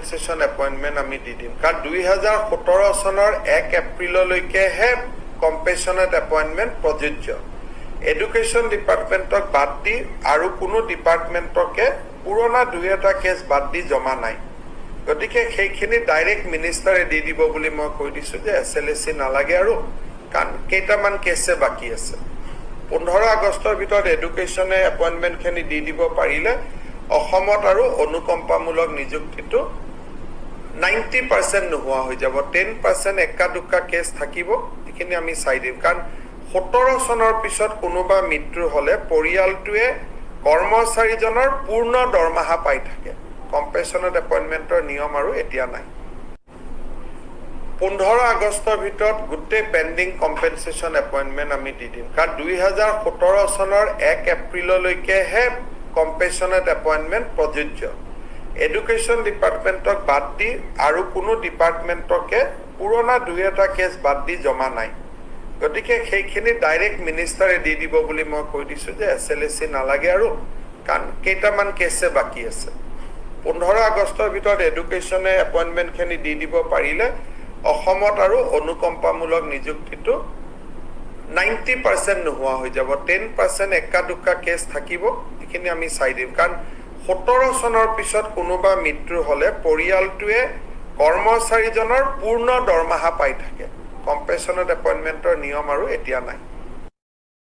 compensation appointment আমি দি দিম কাৰণ 2017 চনৰ 1 এপ্ৰিললৈকেহে কম্পেনসেশন এপয়েন্টমেন্ট প্ৰযোজ্য এডুকেশন ডিপাৰ্টমেন্টক বাদ দি আৰু কোনো ডিপাৰ্টমেন্টকে পুৰণা দুই এটা কেছ বাদ দি জমা নাই গতিকে সেইখিনি ডাইৰেক্ট মিনিষ্টাৰে দি দিব বুলি মই কৈ দিছো যে এছএলএসি নালাগে আৰু কাৰণ কেইটামান কেছে বাকি আছে 15 আগষ্টৰ ভিতৰত এডুকেশনে এপয়েন্টমেন্টখিনি দি দিব পাৰিলে অসমত আৰু অনুকম্পামূলক নিযুক্তিটো 90% নোহোৱা হৈ যাব 10% একা দুকা কেছ থাকিব এখিনি আমি চাই দিম কাৰণ 17 চনৰ পিছত কোনোবা মৃত্যু হলে পৰিয়ালটোৱে কৰ্মচাৰীজনৰ পূৰ্ণ দৰমহা পাই থাকে কম্পেনসেশন এপয়েন্টমেন্টৰ নিয়ম আৰু এতিয়া নাই 15 আগষ্টৰ ভিতৰত গুটে পেন্ডিং কম্পেনসেশন এপয়েন্টমেন্ট আমি দি দিম কাৰণ 2017 চনৰ 1 এপ্ৰিললৈকেহে কম্পেনসেশন এপয়েন্টমেন্ট প্ৰযোজ্য এডুকেশন ডিপাৰ্টমেন্টক বাদ দি আৰু কোনো ডিপাৰ্টমেন্টকে পুৰণা দুই এটা কেছ বাদ দি জমা নাই গতিকে সেইখিনি ডাইৰেক্ট মিনিষ্টাৰে দি দিব বুলি মই কৈ দিছো যে এছএলএসি নালাগে আৰু কাৰণ কেইটামান কেছে বাকি আছে 15 আগষ্টৰ ভিতৰত এডুকেশনে এপয়েন্টমেন্টখিনি দি দিব পাৰিলে অসমত আৰু অনুকম্পামূলক নিযুক্তিটো 90% নোহোৱা হৈ যাব 10% একা দুকা কেছ থাকিব এখিনি আমি চাই দিম কাৰণ 17 চনৰ পিছত কোনোবা মৃত্যু হলে পৰিয়ালটোৱে কৰ্মচাৰীজনৰ পূৰ্ণ দৰমহা পাই থাকে কম্পেনসেশন এপয়েন্টমেন্টৰ নিয়ম আৰু এতিয়া নাই